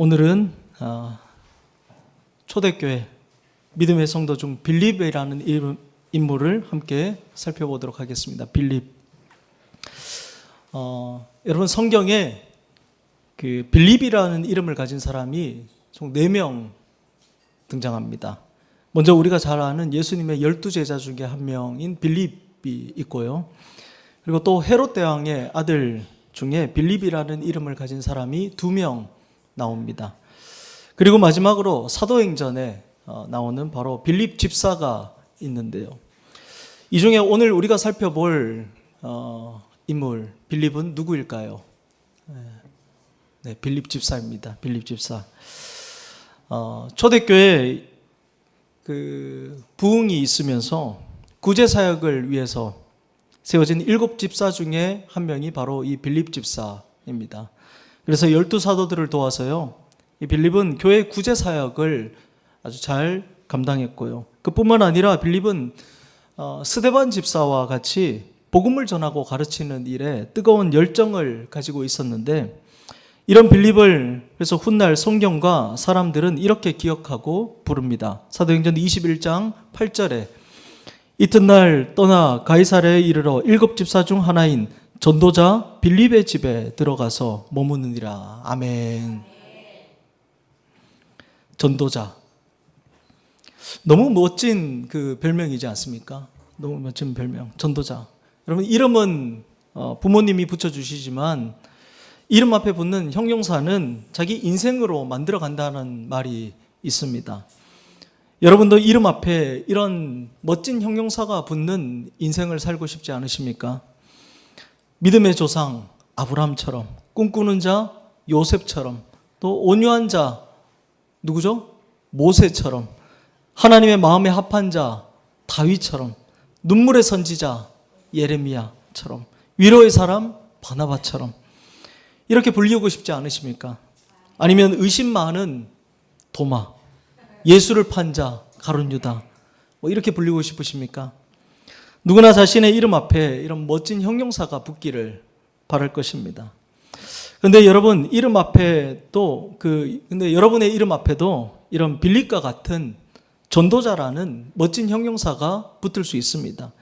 오늘은 초대교회 믿음의 성도 중 빌립이라는 인물을 함께 살펴보도록 하겠습니다. 빌립. 여러분 성경에 그 빌립이라는 이름을 가진 사람이 총 4명 등장합니다. 먼저 우리가 잘 아는 예수님의 12제자 중에 한 명인 빌립이 있고요. 그리고 또 헤롯 대왕의 아들 중에 빌립이라는 이름을 가진 사람이 2명 나옵니다. 그리고 마지막으로 사도행전에 나오는 바로 빌립 집사가 있는데요. 이 중에 오늘 우리가 살펴볼 인물 빌립은 누구일까요? 네, 빌립 집사입니다. 빌립 집사. 초대교회 그 부흥이 있으면서 구제 사역을 위해서 세워진 7 집사 중에 한 명이 바로 이 빌립 집사입니다. 그래서 12사도들을 도와서요, 이 빌립은 교회 구제 사역을 아주 잘 감당했고요. 그뿐만 아니라 빌립은 스데반 집사와 같이 복음을 전하고 가르치는 일에 뜨거운 열정을 가지고 있었는데, 이런 빌립을 그래서 훗날 성경과 사람들은 이렇게 기억하고 부릅니다. 사도행전 21장 8절에 이튿날 떠나 가이사랴에 이르러 7 집사 중 하나인 전도자 빌립의 집에 들어가서 머무느니라. 아멘. 전도자. 너무 멋진 그 별명이지 않습니까? 너무 멋진 별명. 전도자. 여러분 이름은 부모님이 붙여주시지만 이름 앞에 붙는 형용사는 자기 인생으로 만들어 간다는 말이 있습니다. 여러분도 이름 앞에 이런 멋진 형용사가 붙는 인생을 살고 싶지 않으십니까? 믿음의 조상 아브라함처럼, 꿈꾸는 자 요셉처럼, 또 온유한 자 누구죠? 모세처럼, 하나님의 마음에 합한 자 다윗처럼, 눈물의 선지자 예레미야처럼, 위로의 사람 바나바처럼 이렇게 불리우고 싶지 않으십니까? 아니면 의심 많은 도마, 예수를 판 자 가룟 유다 뭐 이렇게 불리고 싶으십니까? 누구나 자신의 이름 앞에 이런 멋진 형용사가 붙기를 바랄 것입니다. 그런데 여러분 이름 앞에 근데 여러분의 이름 앞에도 이런 빌립과 같은 전도자라는 멋진 형용사가 붙을 수 있습니다.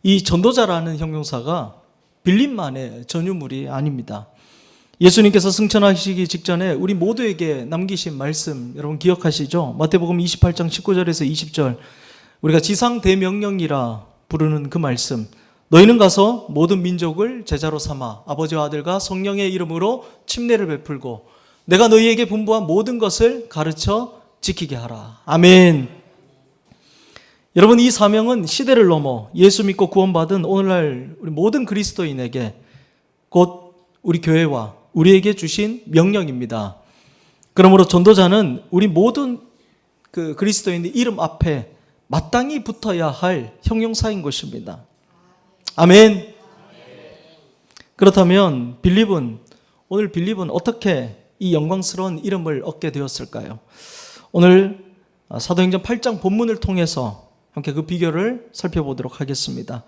이 전도자라는 형용사가 빌립만의 전유물이 아닙니다. 예수님께서 승천하시기 직전에 우리 모두에게 남기신 말씀 여러분 기억하시죠? 마태복음 28장 19절에서 20절 우리가 지상대명령이라 부르는 그 말씀, 너희는 가서 모든 민족을 제자로 삼아 아버지와 아들과 성령의 이름으로 침례를 베풀고 내가 너희에게 분부한 모든 것을 가르쳐 지키게 하라. 아멘. 여러분 이 사명은 시대를 넘어 예수 믿고 구원받은 오늘날 우리 모든 그리스도인에게 곧 우리 교회와 우리에게 주신 명령입니다. 그러므로 전도자는 우리 모든 그 그리스도인의 이름 앞에 마땅히 붙어야 할 형용사인 것입니다. 아멘. 그렇다면 오늘 빌립은 어떻게 이 영광스러운 이름을 얻게 되었을까요? 오늘 사도행전 8장 본문을 통해서 함께 그 비결을 살펴보도록 하겠습니다.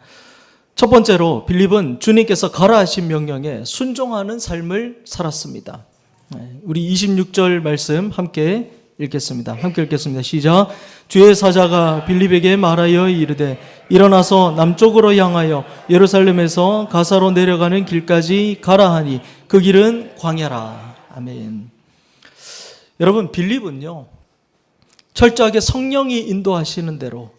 첫 번째로 빌립은 주님께서 가라 하신 명령에 순종하는 삶을 살았습니다. 우리 26절 말씀 함께 읽겠습니다. 함께 읽겠습니다. 시작. 주의 사자가 빌립에게 말하여 이르되 일어나서 남쪽으로 향하여 예루살렘에서 가사로 내려가는 길까지 가라 하니 그 길은 광야라. 아멘. 여러분 빌립은요 철저하게 성령이 인도하시는 대로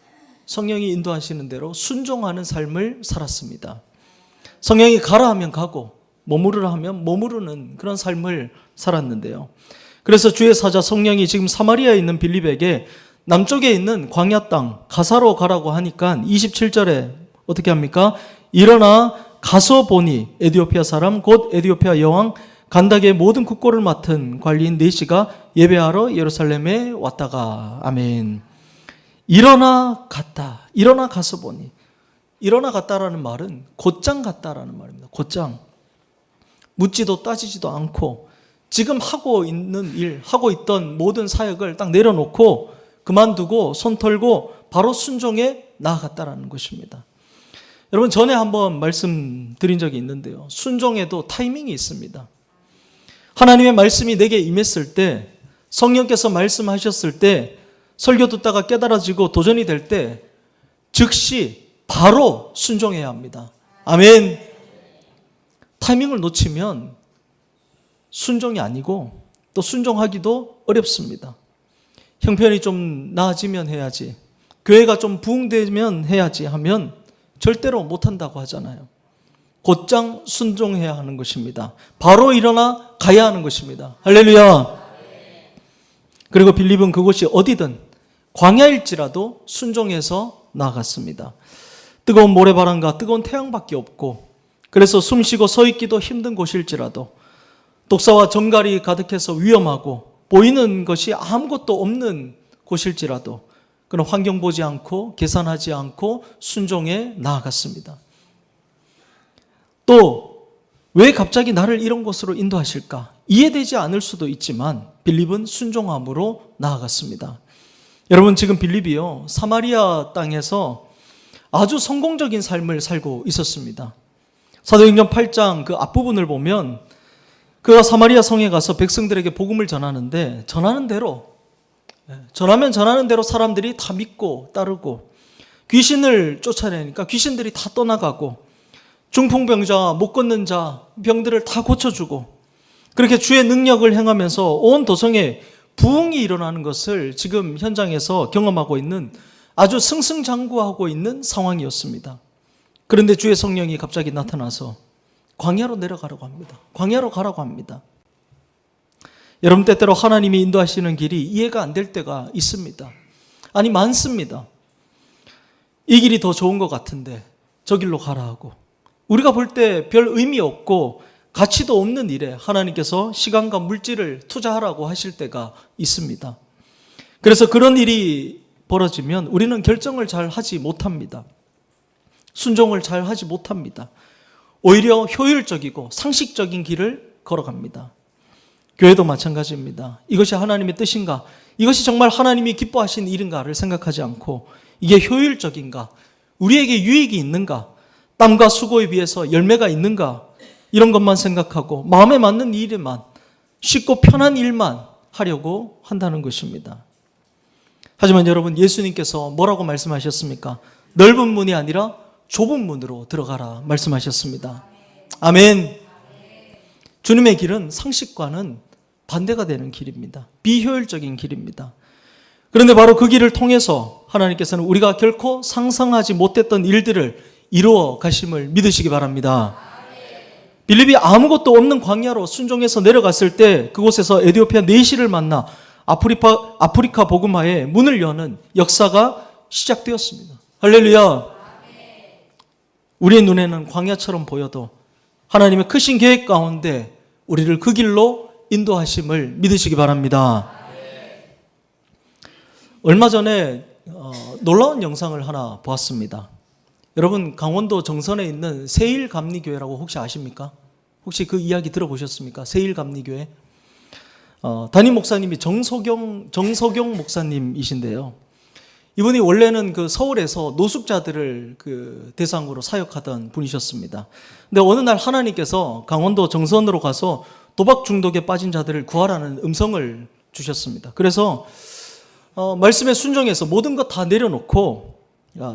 순종하는 삶을 살았습니다. 성령이 가라 하면 가고 머무르라 하면 머무르는 그런 삶을 살았는데요. 그래서 주의 사자 성령이 지금 사마리아에 있는 빌립에게 남쪽에 있는 광야 땅 가사로 가라고 하니까 27절에 어떻게 합니까? 일어나 가서 보니 에디오피아 사람 곧 에디오피아 여왕 간닥의 모든 국고를 맡은 관리인 네시가 예배하러 예루살렘에 왔다가. 아멘. 일어나 갔다. 일어나 가서 보니. 일어나 갔다라는 말은 곧장 갔다라는 말입니다. 곧장. 묻지도 따지지도 않고 지금 하고 있던 모든 사역을 딱 내려놓고 그만두고 손 털고 바로 순종에 나아갔다라는 것입니다. 여러분 전에 한번 말씀드린 적이 있는데요. 순종에도 타이밍이 있습니다. 하나님의 말씀이 내게 임했을 때, 성령께서 말씀하셨을 때, 설교 듣다가 깨달아지고 도전이 될 때 즉시 바로 순종해야 합니다. 아멘. 타이밍을 놓치면 순종이 아니고 또 순종하기도 어렵습니다. 형편이 좀 나아지면 해야지, 교회가 좀 부흥되면 해야지 하면 절대로 못한다고 하잖아요. 곧장 순종해야 하는 것입니다. 바로 일어나 가야 하는 것입니다. 할렐루야. 그리고 빌립은 그곳이 어디든 광야일지라도 순종해서 나아갔습니다. 뜨거운 모래바람과 뜨거운 태양밖에 없고, 그래서 숨쉬고 서 있기도 힘든 곳일지라도, 독사와 정갈이 가득해서 위험하고 보이는 것이 아무것도 없는 곳일지라도 그런 환경 보지 않고 계산하지 않고 순종해 나아갔습니다. 또 왜 갑자기 나를 이런 곳으로 인도하실까? 이해되지 않을 수도 있지만 빌립은 순종함으로 나아갔습니다. 여러분, 지금 빌립이요, 사마리아 땅에서 아주 성공적인 삶을 살고 있었습니다. 사도행전 8장 그 앞부분을 보면 그가 사마리아 성에 가서 백성들에게 복음을 전하는데, 전하는 대로 사람들이 다 믿고 따르고, 귀신을 쫓아내니까 귀신들이 다 떠나가고, 중풍병자, 못 걷는 자, 병들을 다 고쳐주고, 그렇게 주의 능력을 행하면서 온 도성에 부흥이 일어나는 것을 지금 현장에서 경험하고 있는, 아주 승승장구하고 있는 상황이었습니다. 그런데 주의 성령이 갑자기 나타나서 광야로 내려가라고 합니다. 광야로 가라고 합니다. 여러분, 때때로 하나님이 인도하시는 길이 이해가 안 될 때가 있습니다. 아니, 많습니다. 이 길이 더 좋은 것 같은데 저 길로 가라 하고, 우리가 볼 때 별 의미 없고 가치도 없는 일에 하나님께서 시간과 물질을 투자하라고 하실 때가 있습니다. 그래서 그런 일이 벌어지면 우리는 결정을 잘 하지 못합니다. 순종을 잘 하지 못합니다. 오히려 효율적이고 상식적인 길을 걸어갑니다. 교회도 마찬가지입니다. 이것이 하나님의 뜻인가? 이것이 정말 하나님이 기뻐하신 일인가를 생각하지 않고, 이게 효율적인가? 우리에게 유익이 있는가? 땀과 수고에 비해서 열매가 있는가? 이런 것만 생각하고 마음에 맞는 일에만, 쉽고 편한 일만 하려고 한다는 것입니다. 하지만 여러분, 예수님께서 뭐라고 말씀하셨습니까? 넓은 문이 아니라 좁은 문으로 들어가라 말씀하셨습니다. 아멘. 주님의 길은 상식과는 반대가 되는 길입니다. 비효율적인 길입니다. 그런데 바로 그 길을 통해서 하나님께서는 우리가 결코 상상하지 못했던 일들을 이루어 가심을 믿으시기 바랍니다. 빌립이 아무것도 없는 광야로 순종해서 내려갔을 때 그곳에서 에티오피아 내시를 만나 아프리카 복음화의 문을 여는 역사가 시작되었습니다. 할렐루야. 우리의 눈에는 광야처럼 보여도 하나님의 크신 계획 가운데 우리를 그 길로 인도하심을 믿으시기 바랍니다. 얼마 전에 놀라운 영상을 하나 보았습니다. 여러분, 강원도 정선에 있는 세일감리교회라고 혹시 아십니까? 혹시 그 이야기 들어보셨습니까? 세일감리교회. 담임 목사님이 정석용 목사님이신데요. 이분이 원래는 그 서울에서 노숙자들을 그 대상으로 사역하던 분이셨습니다. 근데 어느 날 하나님께서 강원도 정선으로 가서 도박 중독에 빠진 자들을 구하라는 음성을 주셨습니다. 그래서 말씀에 순종해서 모든 것 다 내려놓고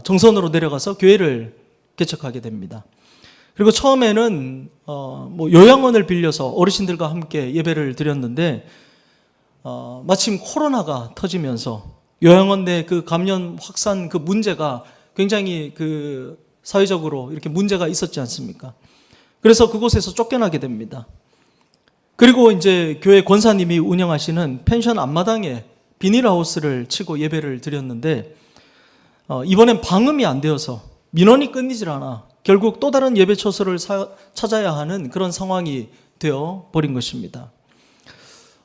정선으로 내려가서 교회를 개척하게 됩니다. 그리고 처음에는 요양원을 빌려서 어르신들과 함께 예배를 드렸는데, 마침 코로나가 터지면서 요양원 내 그 감염 확산 그 문제가 굉장히 그 사회적으로 이렇게 문제가 있었지 않습니까? 그래서 그곳에서 쫓겨나게 됩니다. 그리고 이제 교회 권사님이 운영하시는 펜션 앞마당에 비닐하우스를 치고 예배를 드렸는데, 이번엔 방음이 안 되어서 민원이 끊이질 않아 결국 또 다른 예배 처소를 찾아야 하는 그런 상황이 되어 버린 것입니다.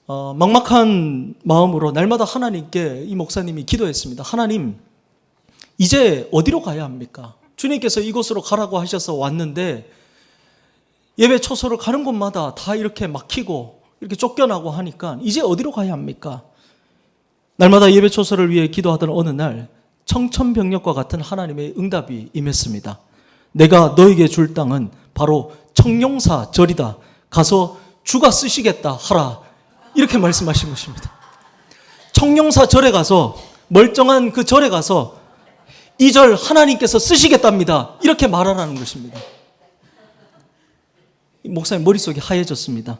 막막한 마음으로 날마다 하나님께 이 목사님이 기도했습니다. 하나님, 이제 어디로 가야 합니까? 주님께서 이곳으로 가라고 하셔서 왔는데 예배 처소를 가는 곳마다 다 이렇게 막히고 이렇게 쫓겨나고 하니까 이제 어디로 가야 합니까? 날마다 예배 처소를 위해 기도하던 어느 날 청천벽력과 같은 하나님의 응답이 임했습니다. 내가 너에게 줄 땅은 바로 청룡사 절이다. 가서 주가 쓰시겠다 하라. 이렇게 말씀하신 것입니다. 청룡사 절에 가서, 멀쩡한 그 절에 가서 이 절 하나님께서 쓰시겠답니다. 이렇게 말하라는 것입니다. 목사님 머릿속이 하얘졌습니다.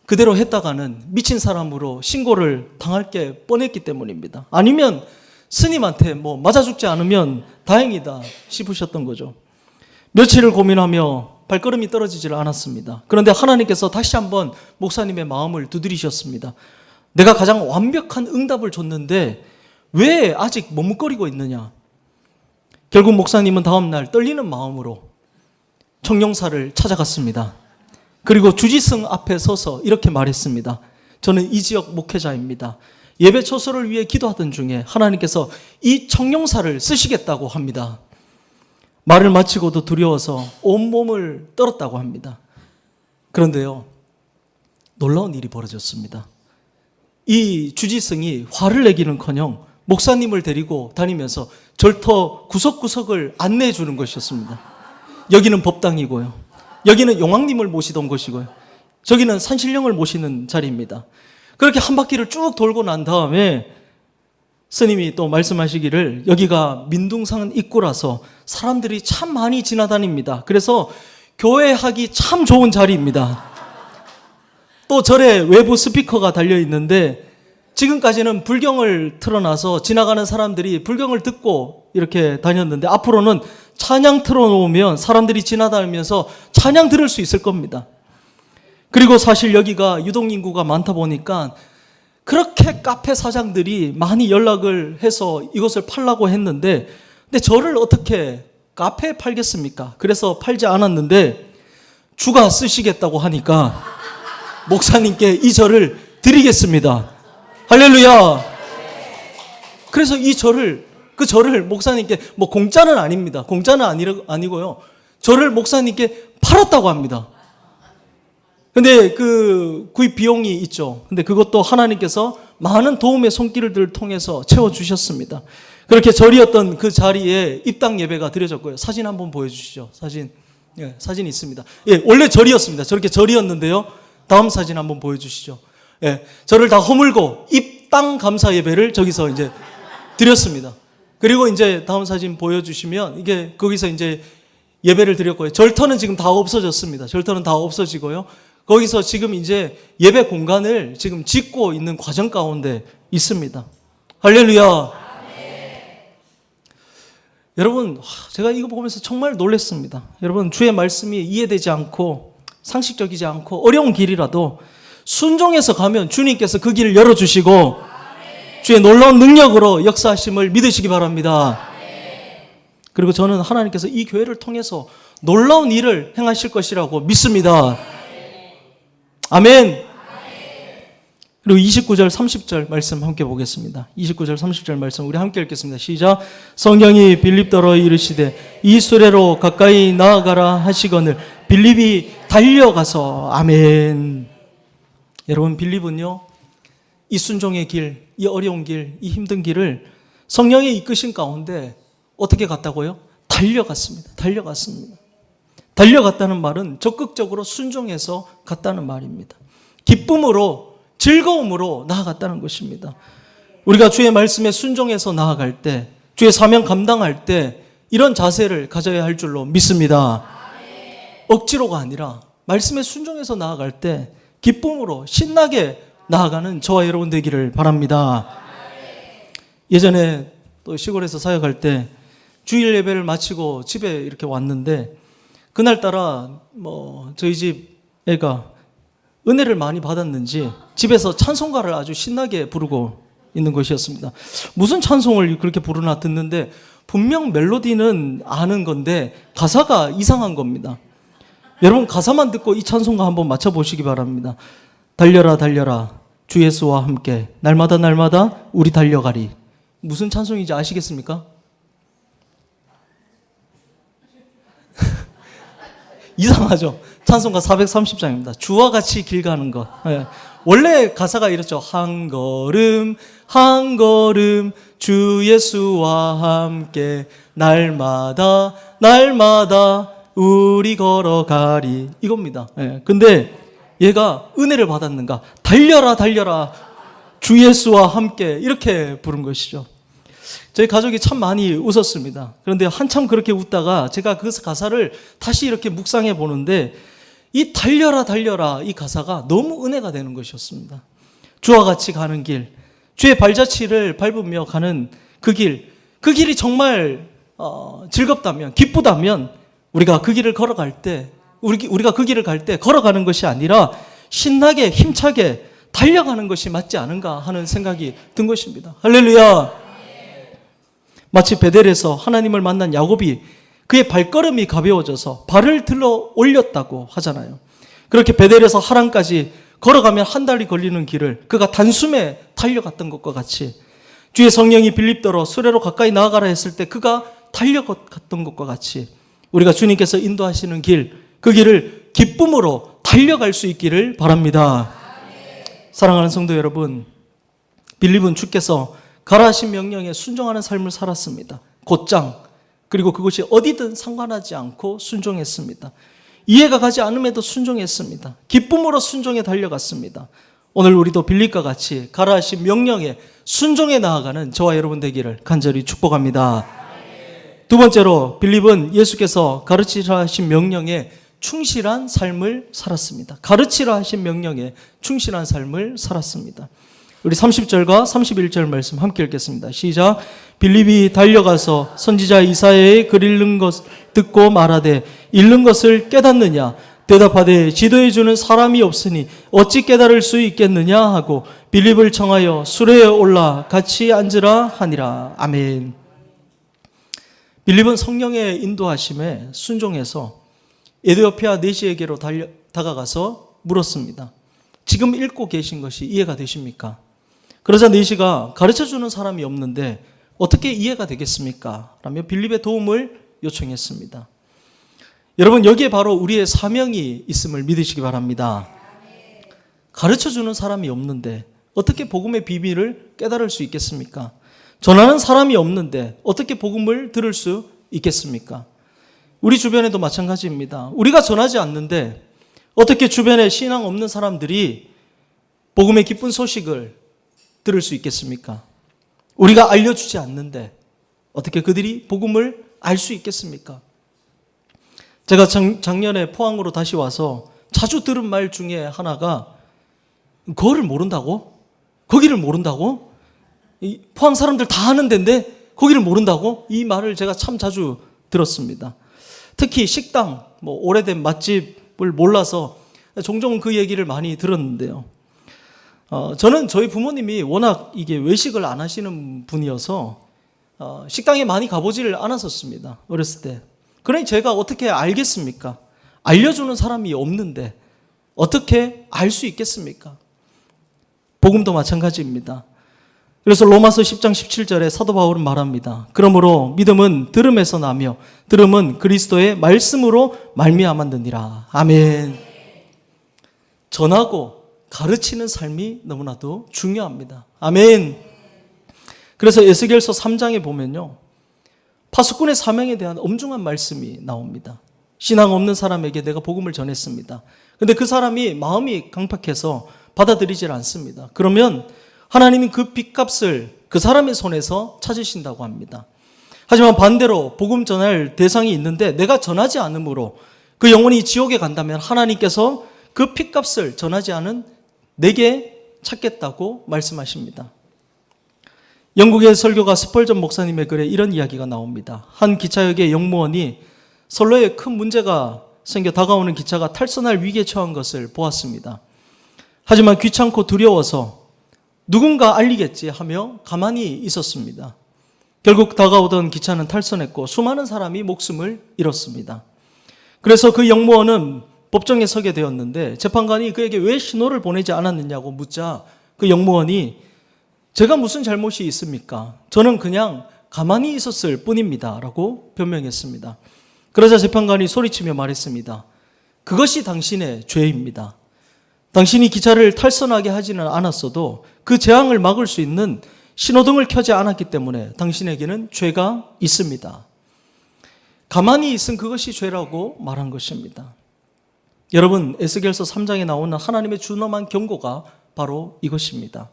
그대로 했다가는 미친 사람으로 신고를 당할 게 뻔했기 때문입니다. 아니면 스님한테 뭐 맞아 죽지 않으면 다행이다 싶으셨던 거죠. 며칠을 고민하며 발걸음이 떨어지질 않았습니다. 그런데 하나님께서 다시 한번 목사님의 마음을 두드리셨습니다. 내가 가장 완벽한 응답을 줬는데 왜 아직 머뭇거리고 있느냐. 결국 목사님은 다음 날 떨리는 마음으로 청룡사를 찾아갔습니다. 그리고 주지승 앞에 서서 이렇게 말했습니다. 저는 이 지역 목회자입니다. 예배 처소를 위해 기도하던 중에 하나님께서 이 청룡사를 쓰시겠다고 합니다. 말을 마치고도 두려워서 온몸을 떨었다고 합니다. 그런데요, 놀라운 일이 벌어졌습니다. 이 주지승이 화를 내기는커녕 목사님을 데리고 다니면서 절터 구석구석을 안내해 주는 것이었습니다. 여기는 법당이고요, 여기는 용왕님을 모시던 곳이고요, 저기는 산신령을 모시는 자리입니다. 그렇게 한 바퀴를 쭉 돌고 난 다음에 스님이 또 말씀하시기를 여기가 민둥산 입구라서 사람들이 참 많이 지나다닙니다. 그래서 교회하기 참 좋은 자리입니다. 또 절에 외부 스피커가 달려 있는데 지금까지는 불경을 틀어놔서 지나가는 사람들이 불경을 듣고 이렇게 다녔는데 앞으로는 찬양 틀어놓으면 사람들이 지나다니면서 찬양 들을 수 있을 겁니다. 그리고 사실 여기가 유동인구가 많다 보니까 그렇게 카페 사장들이 많이 연락을 해서 이것을 팔라고 했는데, 근데 저를 어떻게 카페에 팔겠습니까? 그래서 팔지 않았는데 주가 쓰시겠다고 하니까 목사님께 이 절을 드리겠습니다. 할렐루야. 그래서 그 절을 목사님께, 뭐 공짜는 아닙니다. 공짜는 아니고요, 절을 목사님께 팔았다고 합니다. 근데 그 구입 비용이 있죠. 근데 그것도 하나님께서 많은 도움의 손길을 통해서 채워주셨습니다. 그렇게 절이었던 그 자리에 입당 예배가 드려졌고요. 사진 한번 보여주시죠. 사진. 예, 사진 있습니다. 예, 원래 절이었습니다. 저렇게 절이었는데요. 다음 사진 한번 보여주시죠. 예, 저를 다 허물고 입당 감사 예배를 저기서 이제 드렸습니다. 그리고 이제 다음 사진 보여주시면 이게 거기서 이제 예배를 드렸고요. 절터는 지금 다 없어졌습니다. 절터는 다 없어지고요. 거기서 지금 이제 예배 공간을 지금 짓고 있는 과정 가운데 있습니다. 할렐루야. 여러분, 제가 이거 보면서 정말 놀랐습니다. 여러분, 주의 말씀이 이해되지 않고 상식적이지 않고 어려운 길이라도 순종해서 가면 주님께서 그 길을 열어주시고 주의 놀라운 능력으로 역사하심을 믿으시기 바랍니다. 그리고 저는 하나님께서 이 교회를 통해서 놀라운 일을 행하실 것이라고 믿습니다. 아멘. 그리고 29절 30절 말씀 함께 보겠습니다. 29절 30절 말씀 우리 함께 읽겠습니다. 시작. 성령이 빌립더러 이르시되 이 수레로 가까이 나아가라 하시거늘 빌립이 달려가서. 아멘. 여러분, 빌립은요, 이 순종의 길, 이 어려운 길, 이 힘든 길을 성령의 이끄신 가운데 어떻게 갔다고요? 달려갔습니다. 달려갔습니다. 달려갔다는 말은 적극적으로 순종해서 갔다는 말입니다. 기쁨으로, 즐거움으로 나아갔다는 것입니다. 우리가 주의 말씀에 순종해서 나아갈 때, 주의 사명 감당할 때 이런 자세를 가져야 할 줄로 믿습니다. 억지로가 아니라 말씀에 순종해서 나아갈 때 기쁨으로 신나게 나아가는 저와 여러분 되기를 바랍니다. 예전에 또 시골에서 사역할 때 주일 예배를 마치고 집에 이렇게 왔는데 그날따라 저희 집 애가 은혜를 많이 받았는지 집에서 찬송가를 아주 신나게 부르고 있는 것이었습니다. 무슨 찬송을 그렇게 부르나 듣는데 분명 멜로디는 아는 건데 가사가 이상한 겁니다. 여러분, 가사만 듣고 이 찬송가 한번 맞춰보시기 바랍니다. 달려라 달려라 주 예수와 함께 날마다 날마다 우리 달려가리. 무슨 찬송인지 아시겠습니까? 이상하죠? 찬송가 430장입니다. 주와 같이 길 가는 것. 네. 원래 가사가 이렇죠. 한 걸음 한 걸음 주 예수와 함께 날마다 날마다 우리 걸어가리. 이겁니다. 네. 근데 얘가 은혜를 받았는가? 달려라 달려라 주 예수와 함께, 이렇게 부른 것이죠. 저희 가족이 참 많이 웃었습니다. 그런데 한참 그렇게 웃다가 제가 그 가사를 다시 이렇게 묵상해 보는데, 이 달려라 달려라 이 가사가 너무 은혜가 되는 것이었습니다. 주와 같이 가는 길, 주의 발자취를 밟으며 가는 그 길이 정말 즐겁다면, 기쁘다면 우리가 그 길을 걸어갈 때, 우리가 그 길을 갈 때 걸어가는 것이 아니라 신나게 힘차게 달려가는 것이 맞지 않은가 하는 생각이 든 것입니다. 할렐루야. 마치 베델에서 하나님을 만난 야곱이 그의 발걸음이 가벼워져서 발을 들어 올렸다고 하잖아요. 그렇게 베델에서 하란까지 걸어가면 한 달이 걸리는 길을 그가 단숨에 달려갔던 것과 같이, 주의 성령이 빌립더러 수레로 가까이 나아가라 했을 때 그가 달려갔던 것과 같이, 우리가 주님께서 인도하시는 길, 그 길을 기쁨으로 달려갈 수 있기를 바랍니다. 사랑하는 성도 여러분, 빌립은 주께서 가라 하신 명령에 순종하는 삶을 살았습니다. 곧장, 그리고 그것이 어디든 상관하지 않고 순종했습니다. 이해가 가지 않음에도 순종했습니다. 기쁨으로 순종에 달려갔습니다. 오늘 우리도 빌립과 같이 가라 하신 명령에 순종해 나아가는 저와 여러분 되기를 간절히 축복합니다. 두 번째로, 빌립은 예수께서 가르치라 하신 명령에 충실한 삶을 살았습니다. 가르치라 하신 명령에 충실한 삶을 살았습니다. 우리 30절과 31절 말씀 함께 읽겠습니다. 시작. 빌립이 달려가서 선지자 이사야의 글 읽는 것 듣고 말하되 읽는 것을 깨닫느냐? 대답하되 지도해 주는 사람이 없으니 어찌 깨달을 수 있겠느냐 하고 빌립을 청하여 수레에 올라 같이 앉으라 하니라. 아멘. 빌립은 성령의 인도하심에 순종해서 에디오피아 내시에게로 다가가서 물었습니다. 지금 읽고 계신 것이 이해가 되십니까? 그러자 내시가 가르쳐주는 사람이 없는데 어떻게 이해가 되겠습니까? 라며 빌립의 도움을 요청했습니다. 여러분, 여기에 바로 우리의 사명이 있음을 믿으시기 바랍니다. 가르쳐주는 사람이 없는데 어떻게 복음의 비밀을 깨달을 수 있겠습니까? 전하는 사람이 없는데 어떻게 복음을 들을 수 있겠습니까? 우리 주변에도 마찬가지입니다. 우리가 전하지 않는데 어떻게 주변에 신앙 없는 사람들이 복음의 기쁜 소식을 들을 수 있겠습니까? 우리가 알려주지 않는데 어떻게 그들이 복음을 알 수 있겠습니까? 제가 작년에 포항으로 다시 와서 자주 들은 말 중에 하나가, 그거를 모른다고? 거기를 모른다고? 포항 사람들 다 아는 데인데 거기를 모른다고? 이 말을 제가 참 자주 들었습니다. 특히 식당, 오래된 맛집을 몰라서 종종 그 얘기를 많이 들었는데요. 저는 저희 부모님이 워낙 이게 외식을 안 하시는 분이어서 식당에 많이 가보지를 않았었습니다. 어렸을 때. 그러니 제가 어떻게 알겠습니까? 알려주는 사람이 없는데 어떻게 알 수 있겠습니까? 복음도 마찬가지입니다. 그래서 로마서 10장 17절에 사도 바울은 말합니다. 그러므로 믿음은 들음에서 나며 들음은 그리스도의 말씀으로 말미암았느니라. 아멘. 전하고 가르치는 삶이 너무나도 중요합니다. 아멘. 그래서 에스겔서 3장에 보면요, 파수꾼의 사명에 대한 엄중한 말씀이 나옵니다. 신앙 없는 사람에게 내가 복음을 전했습니다. 그런데 그 사람이 마음이 강팍해서 받아들이질 않습니다. 그러면 하나님이 그 빚값을 그 사람의 손에서 찾으신다고 합니다. 하지만 반대로 복음 전할 대상이 있는데 내가 전하지 않으므로 그 영혼이 지옥에 간다면 하나님께서 그 빚값을 전하지 않은 내게 찾겠다고 말씀하십니다. 영국의 설교가 스펄전 목사님의 글에 이런 이야기가 나옵니다. 한 기차역의 역무원이 선로에 큰 문제가 생겨 다가오는 기차가 탈선할 위기에 처한 것을 보았습니다. 하지만 귀찮고 두려워서 누군가 알리겠지 하며 가만히 있었습니다. 결국 다가오던 기차는 탈선했고 수많은 사람이 목숨을 잃었습니다. 그래서 그 역무원은 법정에 서게 되었는데 재판관이 그에게 왜 신호를 보내지 않았느냐고 묻자 그 역무원이 제가 무슨 잘못이 있습니까? 저는 그냥 가만히 있었을 뿐입니다. 라고 변명했습니다. 그러자 재판관이 소리치며 말했습니다. 그것이 당신의 죄입니다. 당신이 기차를 탈선하게 하지는 않았어도 그 재앙을 막을 수 있는 신호등을 켜지 않았기 때문에 당신에게는 죄가 있습니다. 가만히 있은 그것이 죄라고 말한 것입니다. 여러분, 에스겔서 3장에 나오는 하나님의 준엄한 경고가 바로 이것입니다.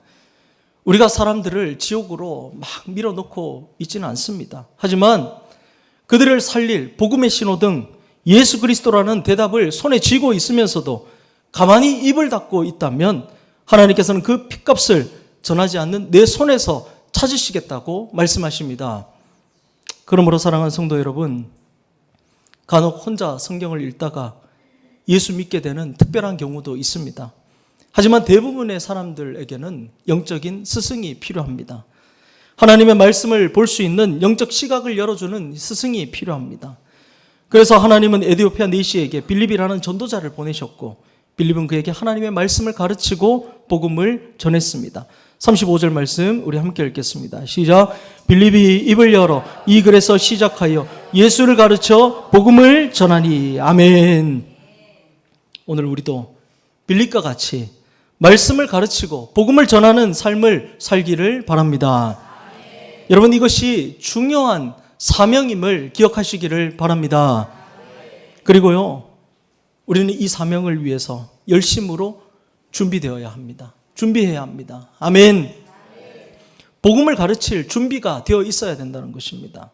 우리가 사람들을 지옥으로 막 밀어넣고 있지는 않습니다. 하지만 그들을 살릴 복음의 신호등 예수 그리스도라는 대답을 손에 쥐고 있으면서도 가만히 입을 닫고 있다면 하나님께서는 그 핏값을 전하지 않는 내 손에서 찾으시겠다고 말씀하십니다. 그러므로 사랑하는 성도 여러분, 간혹 혼자 성경을 읽다가 예수 믿게 되는 특별한 경우도 있습니다. 하지만 대부분의 사람들에게는 영적인 스승이 필요합니다. 하나님의 말씀을 볼 수 있는 영적 시각을 열어주는 스승이 필요합니다. 그래서 하나님은 에디오피아 내시에게 빌립이라는 전도자를 보내셨고 빌립은 그에게 하나님의 말씀을 가르치고 복음을 전했습니다. 35절 말씀 우리 함께 읽겠습니다. 시작. 빌립이 입을 열어 이 글에서 시작하여 예수를 가르쳐 복음을 전하니. 아멘. 오늘 우리도 빌립과 같이 말씀을 가르치고 복음을 전하는 삶을 살기를 바랍니다. 여러분, 이것이 중요한 사명임을 기억하시기를 바랍니다. 그리고요, 우리는 이 사명을 위해서 열심으로 준비되어야 합니다. 준비해야 합니다. 아멘. 복음을 가르칠 준비가 되어 있어야 된다는 것입니다.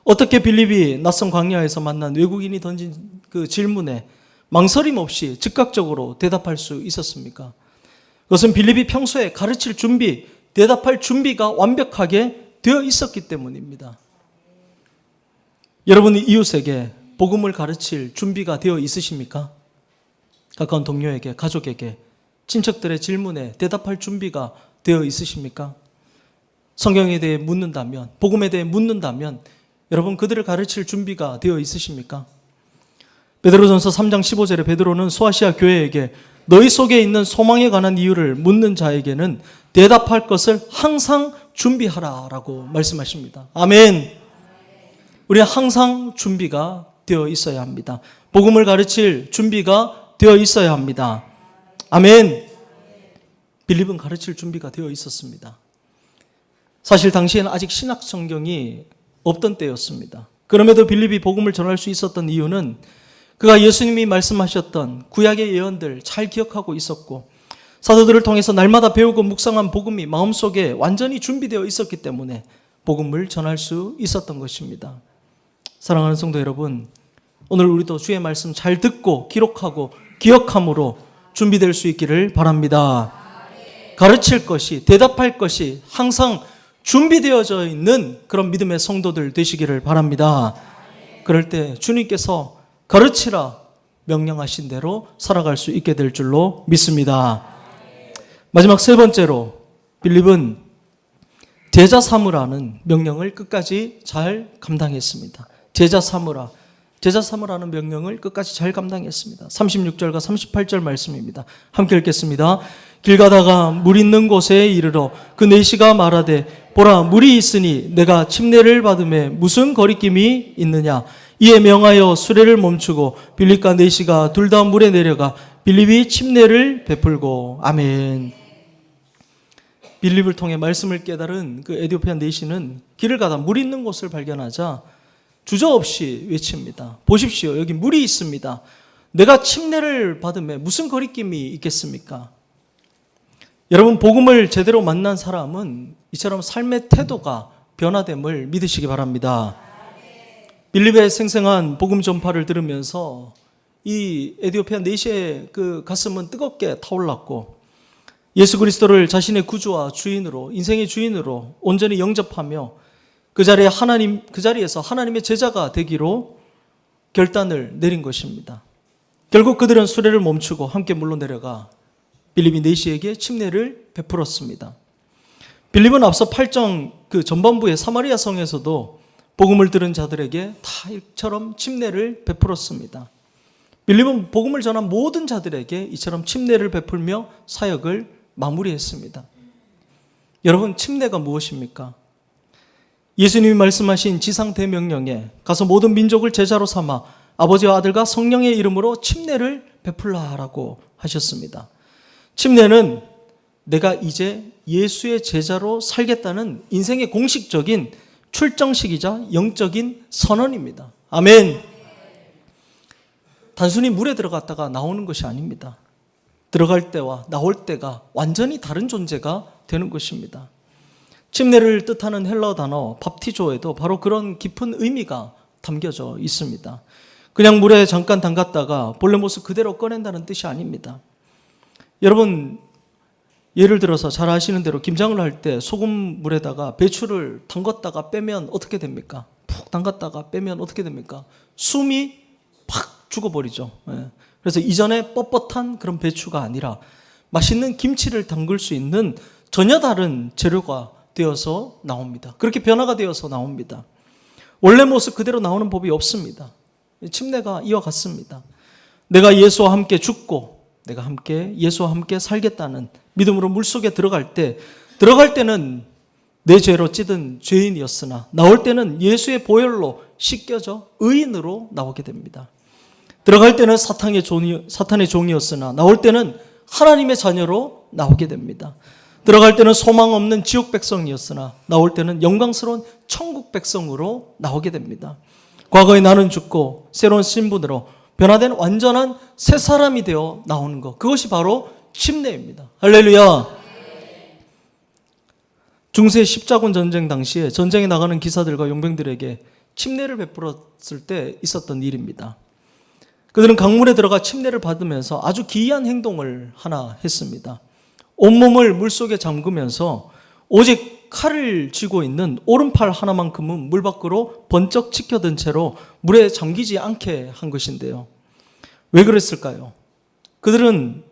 어떻게 빌립이 낯선 광야에서 만난 외국인이 던진 그 질문에 망설임 없이 즉각적으로 대답할 수 있었습니까? 그것은 빌립이 평소에 가르칠 준비, 대답할 준비가 완벽하게 되어 있었기 때문입니다. 여러분이 이웃에게 복음을 가르칠 준비가 되어 있으십니까? 가까운 동료에게, 가족에게, 친척들의 질문에 대답할 준비가 되어 있으십니까? 성경에 대해 묻는다면, 복음에 대해 묻는다면 여러분 그들을 가르칠 준비가 되어 있으십니까? 베드로전서 3장 15절에 베드로는 소아시아 교회에게 너희 속에 있는 소망에 관한 이유를 묻는 자에게는 대답할 것을 항상 준비하라라고 말씀하십니다. 아멘. 우리는 항상 준비가 되어 있어야 합니다. 복음을 가르칠 준비가 되어 있어야 합니다. 아멘. 빌립은 가르칠 준비가 되어 있었습니다. 사실 당시에는 아직 신약 성경이 없던 때였습니다. 그럼에도 빌립이 복음을 전할 수 있었던 이유는 그가 예수님이 말씀하셨던 구약의 예언들 잘 기억하고 있었고 사도들을 통해서 날마다 배우고 묵상한 복음이 마음속에 완전히 준비되어 있었기 때문에 복음을 전할 수 있었던 것입니다. 사랑하는 성도 여러분, 오늘 우리도 주의 말씀 잘 듣고 기록하고 기억함으로 준비될 수 있기를 바랍니다. 가르칠 것이, 대답할 것이 항상 준비되어져 있는 그런 믿음의 성도들 되시기를 바랍니다. 그럴 때 주님께서 가르치라 명령하신 대로 살아갈 수 있게 될 줄로 믿습니다. 마지막 세 번째로 빌립은 제자 삼으라는 명령을 끝까지 잘 감당했습니다. 제자 삼으라는 명령을 끝까지 잘 감당했습니다. 36절과 38절 말씀입니다. 함께 읽겠습니다. 길 가다가 물 있는 곳에 이르러 그 내시가 말하되 보라 물이 있으니 내가 침례를 받음에 무슨 거리낌이 있느냐. 이에 명하여 수레를 멈추고 빌립과 내시가 둘 다 물에 내려가 빌립이 침례를 베풀고. 아멘. 빌립을 통해 말씀을 깨달은 그 에디오피아 내시는 길을 가다 물 있는 곳을 발견하자 주저없이 외칩니다. 보십시오, 여기 물이 있습니다. 내가 침례를 받음에 무슨 거리낌이 있겠습니까? 여러분, 복음을 제대로 만난 사람은 이처럼 삶의 태도가 변화됨을 믿으시기 바랍니다. 빌립의 생생한 복음 전파를 들으면서 이 에디오피아 내시의 그 가슴은 뜨겁게 타올랐고 예수 그리스도를 자신의 구주와 주인으로, 인생의 주인으로 온전히 영접하며 그 자리에서 하나님의 제자가 되기로 결단을 내린 것입니다. 결국 그들은 수레를 멈추고 함께 물로 내려가 빌립이 내시에게 침례를 베풀었습니다. 빌립은 앞서 8장 그 전반부의 사마리아 성에서도 복음을 들은 자들에게 다 이처럼 침례를 베풀었습니다. 빌립은 복음을 전한 모든 자들에게 이처럼 침례를 베풀며 사역을 마무리했습니다. 여러분, 침례가 무엇입니까? 예수님이 말씀하신 지상 대명령에 가서 모든 민족을 제자로 삼아 아버지와 아들과 성령의 이름으로 침례를 베풀라라고 하셨습니다. 침례는 내가 이제 예수의 제자로 살겠다는 인생의 공식적인 출정식이자 영적인 선언입니다. 아멘. 단순히 물에 들어갔다가 나오는 것이 아닙니다. 들어갈 때와 나올 때가 완전히 다른 존재가 되는 것입니다. 침례를 뜻하는 헬라어 단어 밥티조에도 바로 그런 깊은 의미가 담겨져 있습니다. 그냥 물에 잠깐 담갔다가 본래 모습 그대로 꺼낸다는 뜻이 아닙니다. 여러분, 예를 들어서 잘 아시는 대로 김장을 할 때 소금 물에다가 배추를 담갔다가 빼면 어떻게 됩니까? 푹 담갔다가 빼면 어떻게 됩니까? 숨이 팍 죽어버리죠. 그래서 이전에 뻣뻣한 그런 배추가 아니라 맛있는 김치를 담글 수 있는 전혀 다른 재료가 되어서 나옵니다. 그렇게 변화가 되어서 나옵니다. 원래 모습 그대로 나오는 법이 없습니다. 침례가 이와 같습니다. 내가 예수와 함께 죽고 내가 예수와 함께 살겠다는 믿음으로 물속에 들어갈 때는 내 죄로 찌든 죄인이었으나 나올 때는 예수의 보혈로 씻겨져 의인으로 나오게 됩니다. 들어갈 때는 사탄의 종이었으나 나올 때는 하나님의 자녀로 나오게 됩니다. 들어갈 때는 소망 없는 지옥 백성이었으나 나올 때는 영광스러운 천국 백성으로 나오게 됩니다. 과거에 나는 죽고 새로운 신분으로 변화된 완전한 새 사람이 되어 나오는 것, 그것이 바로 침례입니다. 할렐루야. 중세 십자군 전쟁 당시에 전쟁에 나가는 기사들과 용병들에게 침례를 베풀었을 때 있었던 일입니다. 그들은 강물에 들어가 침례를 받으면서 아주 기이한 행동을 하나 했습니다. 온몸을 물속에 잠그면서 오직 칼을 쥐고 있는 오른팔 하나만큼은 물 밖으로 번쩍 치켜든 채로 물에 잠기지 않게 한 것인데요. 왜 그랬을까요? 그들은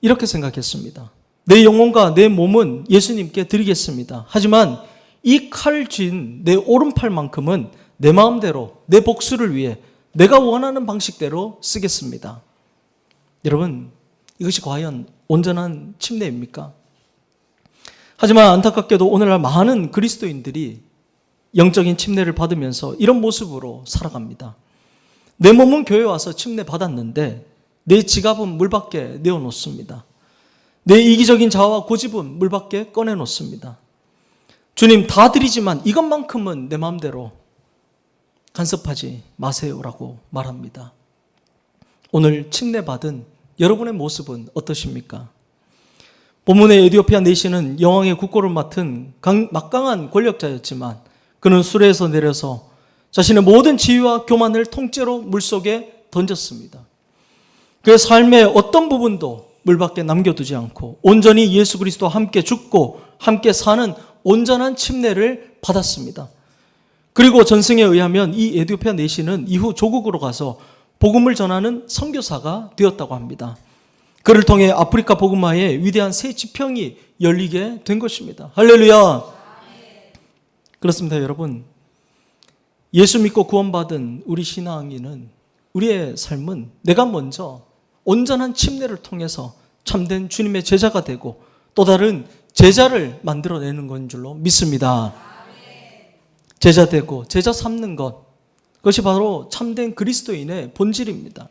이렇게 생각했습니다. 내 영혼과 내 몸은 예수님께 드리겠습니다. 하지만 이 칼 쥔 내 오른팔만큼은 내 마음대로 내 복수를 위해 내가 원하는 방식대로 쓰겠습니다. 여러분, 이것이 과연 온전한 침례입니까? 하지만 안타깝게도 오늘날 많은 그리스도인들이 영적인 침례를 받으면서 이런 모습으로 살아갑니다. 내 몸은 교회 와서 침례 받았는데 내 지갑은 물 밖에 내어놓습니다. 내 이기적인 자아와 고집은 물 밖에 꺼내놓습니다. 주님, 다 드리지만 이것만큼은 내 마음대로 간섭하지 마세요라고 말합니다. 오늘 침례 받은 여러분의 모습은 어떠십니까? 본문의 에티오피아 내시는 여왕의 국고를 맡은 막강한 권력자였지만 그는 수레에서 내려서 자신의 모든 지위와 교만을 통째로 물속에 던졌습니다. 그의 삶의 어떤 부분도 물 밖에 남겨두지 않고 온전히 예수 그리스도와 함께 죽고 함께 사는 온전한 침례를 받았습니다. 그리고 전승에 의하면 이 에티오피아 내시는 이후 조국으로 가서 복음을 전하는 선교사가 되었다고 합니다. 그를 통해 아프리카 복음화의 위대한 새 지평이 열리게 된 것입니다. 할렐루야. 그렇습니다, 여러분. 예수 믿고 구원받은 우리 신앙인은 우리의 삶은 내가 먼저 온전한 침례를 통해서 참된 주님의 제자가 되고 또 다른 제자를 만들어내는 건 줄로 믿습니다. 제자 되고 제자 삼는 것, 그것이 바로 참된 그리스도인의 본질입니다.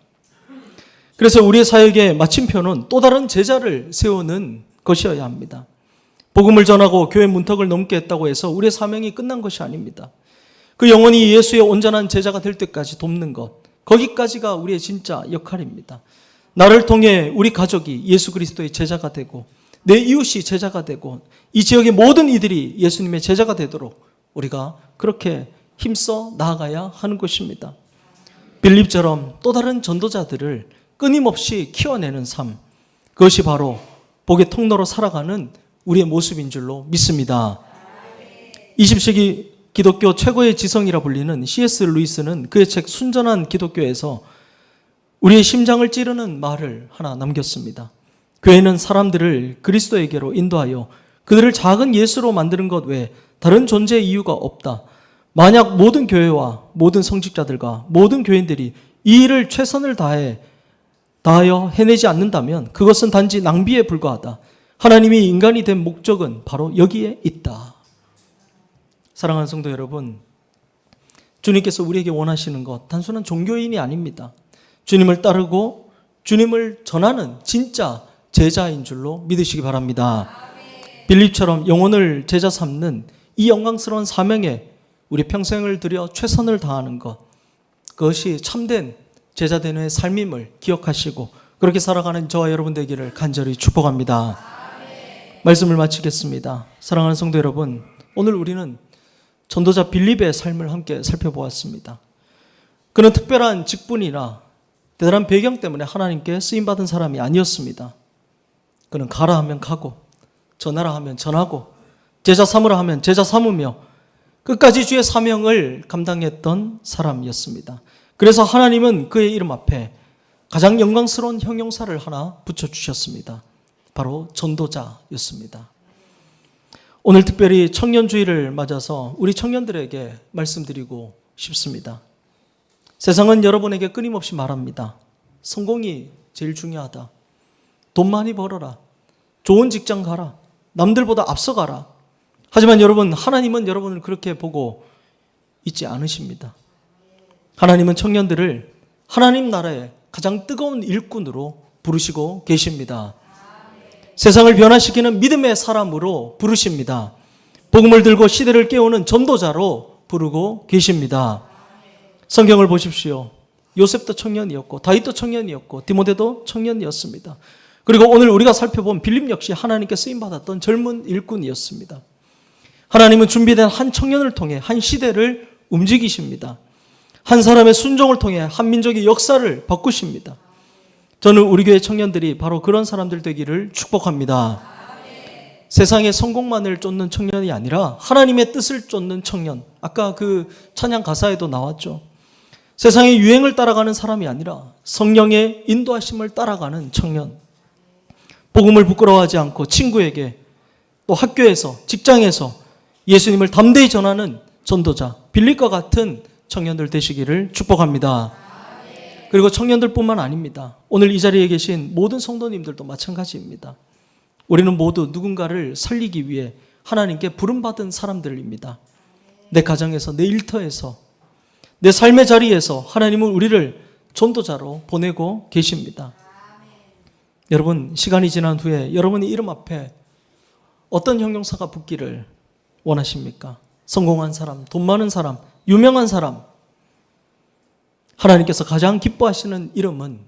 그래서 우리의 사역의 마침표는 또 다른 제자를 세우는 것이어야 합니다. 복음을 전하고 교회 문턱을 넘게 했다고 해서 우리의 사명이 끝난 것이 아닙니다. 그 영혼이 예수의 온전한 제자가 될 때까지 돕는 것, 거기까지가 우리의 진짜 역할입니다. 나를 통해 우리 가족이 예수 그리스도의 제자가 되고 내 이웃이 제자가 되고 이 지역의 모든 이들이 예수님의 제자가 되도록 우리가 그렇게 힘써 나아가야 하는 것입니다. 빌립처럼 또 다른 전도자들을 끊임없이 키워내는 삶, 그것이 바로 복의 통로로 살아가는 우리의 모습인 줄로 믿습니다. 20세기 기독교 최고의 지성이라 불리는 C.S. 루이스는 그의 책 순전한 기독교에서 우리의 심장을 찌르는 말을 하나 남겼습니다. 교회는 사람들을 그리스도에게로 인도하여 그들을 작은 예수로 만드는 것 외에 다른 존재의 이유가 없다. 만약 모든 교회와 모든 성직자들과 모든 교인들이 이 일을 최선을 다하여 해내지 않는다면 그것은 단지 낭비에 불과하다. 하나님이 인간이 된 목적은 바로 여기에 있다. 사랑하는 성도 여러분, 주님께서 우리에게 원하시는 것 단순한 종교인이 아닙니다. 주님을 따르고 주님을 전하는 진짜 제자인 줄로 믿으시기 바랍니다. 빌립처럼 영혼을 제자 삼는 이 영광스러운 사명에 우리 평생을 들여 최선을 다하는 것, 그것이 참된 제자되는 삶임을 기억하시고 그렇게 살아가는 저와 여러분 되기를 간절히 축복합니다. 말씀을 마치겠습니다. 사랑하는 성도 여러분, 오늘 우리는 전도자 빌립의 삶을 함께 살펴보았습니다. 그는 특별한 직분이나 대단한 배경 때문에 하나님께 쓰임받은 사람이 아니었습니다. 그는 가라 하면 가고 전하라 하면 전하고 제자 삼으라 하면 제자 삼으며 끝까지 주의 사명을 감당했던 사람이었습니다. 그래서 하나님은 그의 이름 앞에 가장 영광스러운 형용사를 하나 붙여주셨습니다. 바로 전도자였습니다. 오늘 특별히 청년주의를 맞아서 우리 청년들에게 말씀드리고 싶습니다. 세상은 여러분에게 끊임없이 말합니다. 성공이 제일 중요하다. 돈 많이 벌어라. 좋은 직장 가라. 남들보다 앞서가라. 하지만 여러분, 하나님은 여러분을 그렇게 보고 있지 않으십니다. 하나님은 청년들을 하나님 나라의 가장 뜨거운 일꾼으로 부르시고 계십니다. 세상을 변화시키는 믿음의 사람으로 부르십니다. 복음을 들고 시대를 깨우는 전도자로 부르고 계십니다. 성경을 보십시오. 요셉도 청년이었고 다윗도 청년이었고 디모데도 청년이었습니다. 그리고 오늘 우리가 살펴본 빌립 역시 하나님께 쓰임받았던 젊은 일꾼이었습니다. 하나님은 준비된 한 청년을 통해 한 시대를 움직이십니다. 한 사람의 순종을 통해 한 민족의 역사를 바꾸십니다. 저는 우리 교회 청년들이 바로 그런 사람들 되기를 축복합니다. 세상의 성공만을 쫓는 청년이 아니라 하나님의 뜻을 쫓는 청년. 아까 그 찬양 가사에도 나왔죠. 세상의 유행을 따라가는 사람이 아니라 성령의 인도하심을 따라가는 청년. 복음을 부끄러워하지 않고 친구에게 또 학교에서 직장에서 예수님을 담대히 전하는 전도자 빌립과 같은 청년들 되시기를 축복합니다. 그리고 청년들뿐만 아닙니다. 오늘 이 자리에 계신 모든 성도님들도 마찬가지입니다. 우리는 모두 누군가를 살리기 위해 하나님께 부름받은 사람들입니다. 내 가정에서, 내 일터에서, 내 삶의 자리에서 하나님은 우리를 전도자로 보내고 계십니다. 여러분, 시간이 지난 후에 여러분의 이름 앞에 어떤 형용사가 붙기를 원하십니까? 성공한 사람, 돈 많은 사람, 유명한 사람. 하나님께서 가장 기뻐하시는 이름은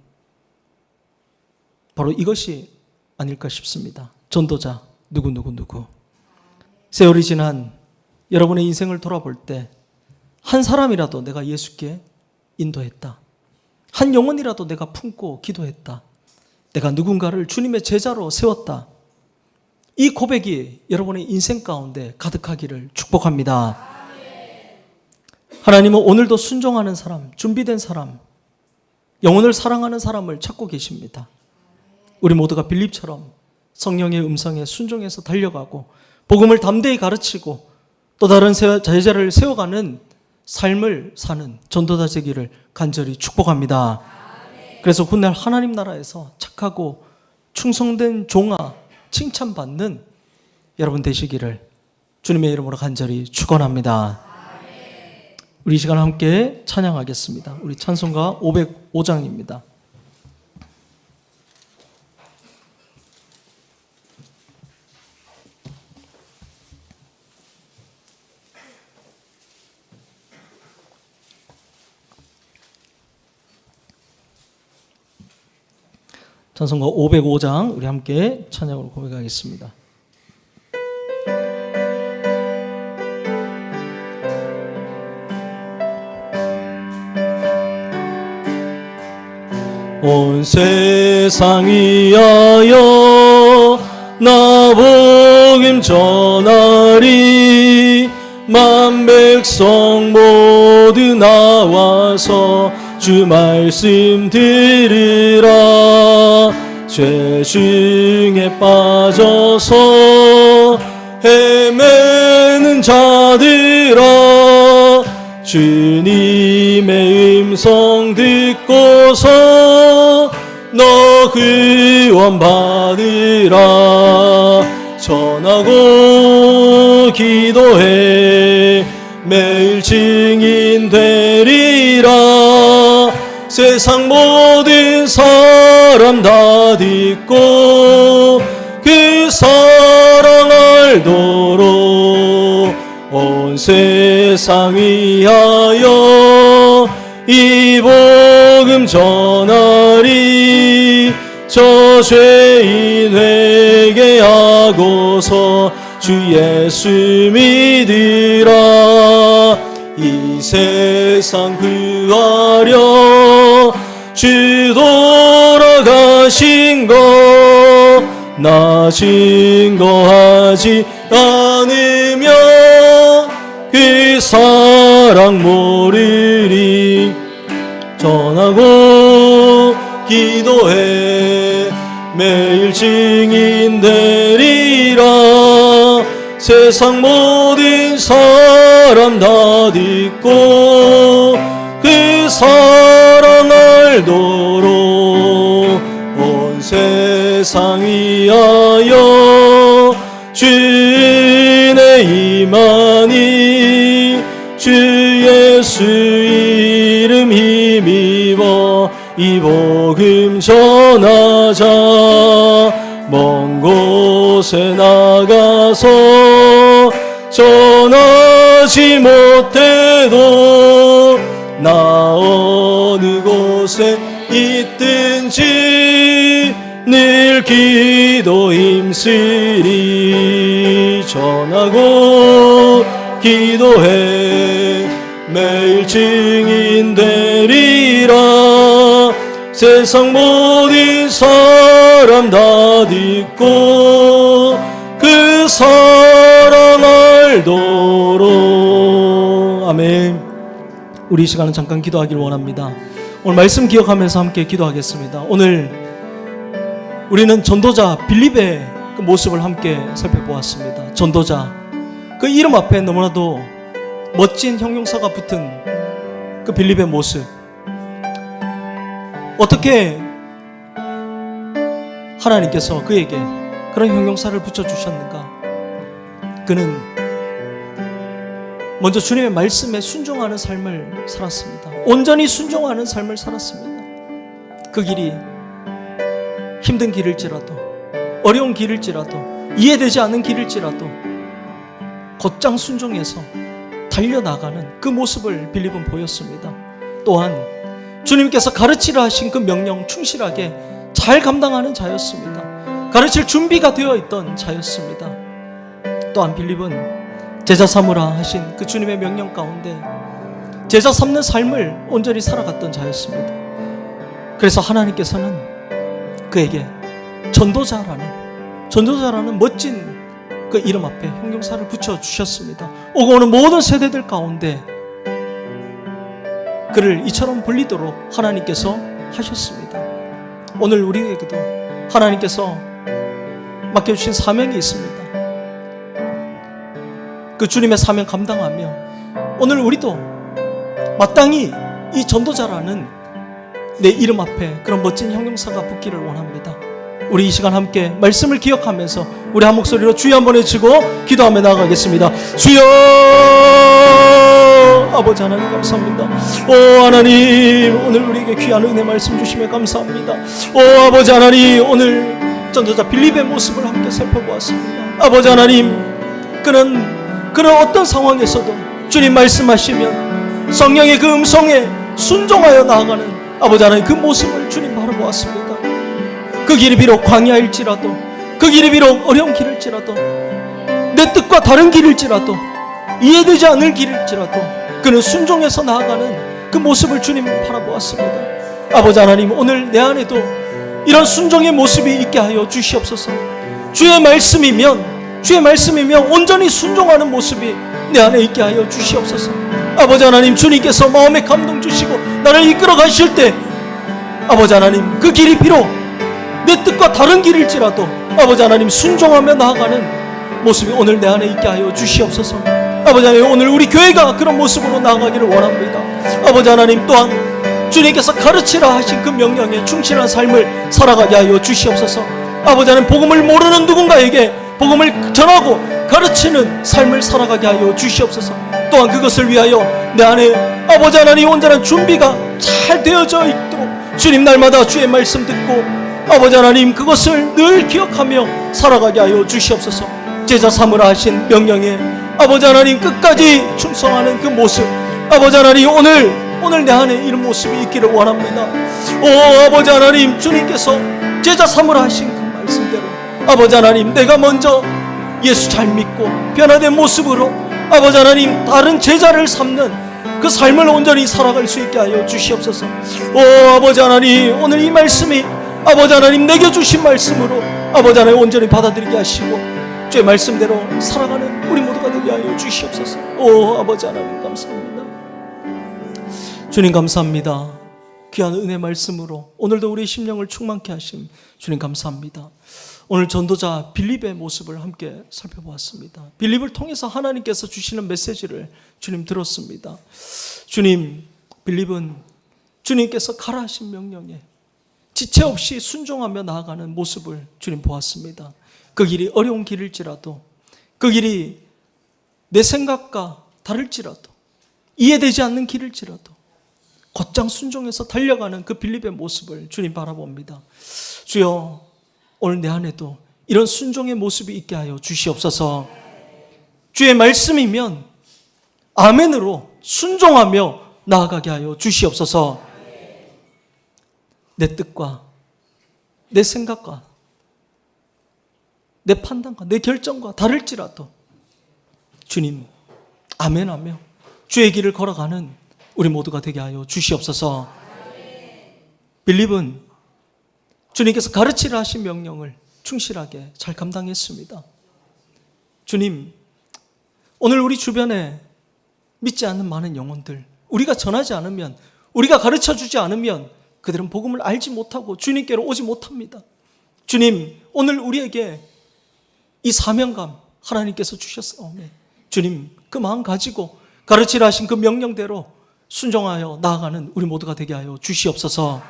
바로 이것이 아닐까 싶습니다. 전도자 누구. 세월이 지난 여러분의 인생을 돌아볼 때 한 사람이라도 내가 예수께 인도했다. 한 영혼이라도 내가 품고 기도했다. 내가 누군가를 주님의 제자로 세웠다. 이 고백이 여러분의 인생 가운데 가득하기를 축복합니다. 하나님은 오늘도 순종하는 사람, 준비된 사람, 영혼을 사랑하는 사람을 찾고 계십니다. 우리 모두가 빌립처럼 성령의 음성에 순종해서 달려가고 복음을 담대히 가르치고 또 다른 제자를 세워가는 삶을 사는 전도자 되기를 간절히 축복합니다. 그래서 훗날 하나님 나라에서 착하고 충성된 종아 칭찬받는 여러분 되시기를 주님의 이름으로 간절히 축원합니다. 우리 이 시간 함께 찬양하겠습니다. 우리 찬송가 505장입니다. 찬송가 505장 우리 함께 찬양으로 고백하겠습니다. 온 세상 위하여 나 복음 전하리 만 백성 모두 나와서 주 말씀 들으라 죄 중에 빠져서 헤매는 자들아 주님의 음성 듣고서 너 구원 받으라 전하고 기도해 매일 증인 되리라 세상 모든 사람 다 듣고 그 사랑 알도록 온 세상 위하여 이 복음 복음 전하리. 저 죄인 회개하고서 주 예수 믿으라. 이 세상 구하려 주 돌아가신 것 나 증거하지 않으면 그 사랑 모르리. 전하고 기도해 매일 증인 되리라. 세상 모든 사람 다 듣고 그 사랑 알도록 온 세상 위하여 주의 임하니. 주 예수 이름 힘입어 이 복음 전하자. 먼 곳에 나가서 전하지 못해도 나 어느 곳에 있든지 늘 기도 힘쓰리. 전하고 기도해 매일 증인 되리라. 세상 모든 사람 다 듣고 그 사랑 알도록. 아멘. 우리 이 시간은 잠깐 기도하길 원합니다. 오늘 말씀 기억하면서 함께 기도하겠습니다. 오늘 우리는 전도자 빌립의 그 모습을 함께 살펴보았습니다. 전도자, 그 이름 앞에 너무나도 멋진 형용사가 붙은 그 빌립의 모습. 어떻게 하나님께서 그에게 그런 형용사를 붙여주셨는가? 그는 먼저 주님의 말씀에 순종하는 삶을 살았습니다. 온전히 순종하는 삶을 살았습니다. 그 길이 힘든 길일지라도, 어려운 길일지라도, 이해되지 않는 길일지라도 곧장 순종해서 달려나가는 그 모습을 빌립은 보였습니다. 또한 주님께서 가르치라 하신 그 명령 충실하게 잘 감당하는 자였습니다. 가르칠 준비가 되어 있던 자였습니다. 또한 빌립은 제자 삼으라 하신 그 주님의 명령 가운데 제자 삼는 삶을 온전히 살아갔던 자였습니다. 그래서 하나님께서는 그에게 전도자라는 멋진 그 이름 앞에 형용사를 붙여주셨습니다. 오고 오는 모든 세대들 가운데 그를 이처럼 불리도록 하나님께서 하셨습니다. 오늘 우리에게도 하나님께서 맡겨주신 사명이 있습니다. 그 주님의 사명 감당하며 오늘 우리도 마땅히 이 전도자라는 내 이름 앞에 그런 멋진 형용사가 붙기를 원합니다. 우리 이 시간 함께 말씀을 기억하면서 우리 한 목소리로 주여 한번 외치고 기도하며 나아가겠습니다. 주여! 아버지 하나님 감사합니다. 오 하나님, 오늘 우리에게 귀한 은혜 말씀 주시며 감사합니다. 오 아버지 하나님, 오늘 전도자 빌립의 모습을 함께 살펴보았습니다. 아버지 하나님, 그는 어떤 상황에서도 주님 말씀하시면 성령의 그 음성에 순종하여 나아가는 아버지 하나님 그 모습을 주님 바라보았습니다. 그 길이 비록 광야일지라도, 그 길이 비록 어려운 길일지라도, 내 뜻과 다른 길일지라도, 이해되지 않을 길일지라도 그는 순종해서 나아가는 그 모습을 주님 바라보았습니다. 아버지 하나님, 오늘 내 안에도 이런 순종의 모습이 있게 하여 주시옵소서. 주의 말씀이면 온전히 순종하는 모습이 내 안에 있게 하여 주시옵소서. 아버지 하나님, 주님께서 마음에 감동 주시고 나를 이끌어 가실 때 아버지 하나님, 그 길이 비록 내 뜻과 다른 길일지라도 아버지 하나님 순종하며 나아가는 모습이 오늘 내 안에 있게 하여 주시옵소서. 아버지 하나님, 오늘 우리 교회가 그런 모습으로 나아가기를 원합니다. 아버지 하나님, 또한 주님께서 가르치라 하신 그 명령에 충실한 삶을 살아가게 하여 주시옵소서. 아버지 하나님, 복음을 모르는 누군가에게 복음을 전하고 가르치는 삶을 살아가게 하여 주시옵소서. 또한 그것을 위하여 내 안에 아버지 하나님 온전한 준비가 잘 되어져 있도록 주님 날마다 주의 말씀 듣고 아버지 하나님 그것을 늘 기억하며 살아가게 하여 주시옵소서. 제자 삼으라 하신 명령에 아버지 하나님 끝까지 충성하는 그 모습, 아버지 하나님 오늘 오늘 내 안에 이런 모습이 있기를 원합니다. 오 아버지 하나님, 주님께서 제자 삼으라 하신 그 말씀대로 아버지 하나님, 내가 먼저 예수 잘 믿고 변화된 모습으로 아버지 하나님 다른 제자를 삼는 그 삶을 온전히 살아갈 수 있게 하여 주시옵소서. 오 아버지 하나님, 오늘 이 말씀이 아버지 하나님 내게 주신 말씀으로 아버지 하나님 온전히 받아들이게 하시고 주의 말씀대로 살아가는 우리 모두가 되게 하여 주시옵소서. 오 아버지 하나님 감사합니다. 주님 감사합니다. 귀한 은혜 말씀으로 오늘도 우리의 심령을 충만케 하심 주님 감사합니다. 오늘 전도자 빌립의 모습을 함께 살펴보았습니다. 빌립을 통해서 하나님께서 주시는 메시지를 주님 들었습니다. 주님, 빌립은 주님께서 가라 하신 명령에 지체 없이 순종하며 나아가는 모습을 주님 보았습니다. 그 길이 어려운 길일지라도, 그 길이 내 생각과 다를지라도, 이해되지 않는 길일지라도 곧장 순종해서 달려가는 그 빌립의 모습을 주님 바라봅니다. 주여, 오늘 내 안에도 이런 순종의 모습이 있게 하여 주시옵소서. 주의 말씀이면 아멘으로 순종하며 나아가게 하여 주시옵소서. 내 뜻과 내 생각과 내 판단과 내 결정과 다를지라도 주님 아멘하며 주의 길을 걸어가는 우리 모두가 되게 하여 주시옵소서. 빌립은 주님께서 가르치라 하신 명령을 충실하게 잘 감당했습니다. 주님, 오늘 우리 주변에 믿지 않는 많은 영혼들, 우리가 전하지 않으면, 우리가 가르쳐주지 않으면 그들은 복음을 알지 못하고 주님께로 오지 못합니다. 주님, 오늘 우리에게 이 사명감 하나님께서 주셨사오매 주님, 그 마음 가지고 가르치라 하신 그 명령대로 순종하여 나아가는 우리 모두가 되게 하여 주시옵소서.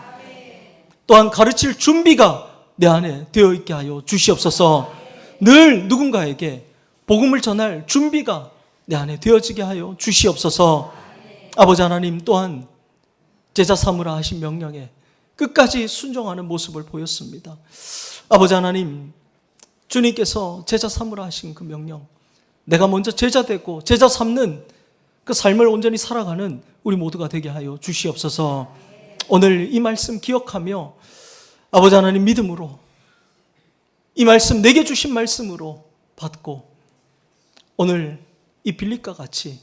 또한 가르칠 준비가 내 안에 되어 있게 하여 주시옵소서. 늘 누군가에게 복음을 전할 준비가 내 안에 되어지게 하여 주시옵소서. 아버지 하나님, 또한 제자 삼으라 하신 명령에 끝까지 순종하는 모습을 보였습니다. 아버지 하나님, 주님께서 제자 삼으라 하신 그 명령, 내가 먼저 제자 되고 제자 삼는 그 삶을 온전히 살아가는 우리 모두가 되게 하여 주시옵소서. 오늘 이 말씀 기억하며 아버지 하나님 믿음으로 이 말씀 내게 주신 말씀으로 받고 오늘 이 빌립과 같이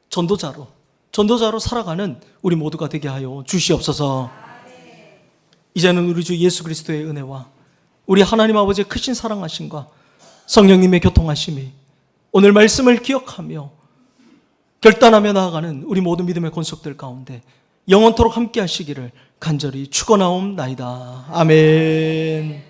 전도자로 살아가는 우리 모두가 되게 하여 주시옵소서. 이제는 우리 주 예수 그리스도의 은혜와 우리 하나님 아버지의 크신 사랑하심과 성령님의 교통하심이 오늘 말씀을 기억하며 결단하며 나아가는 우리 모든 믿음의 권속들 가운데 영원토록 함께 하시기를 간절히 축원하옵나이다. 아멘.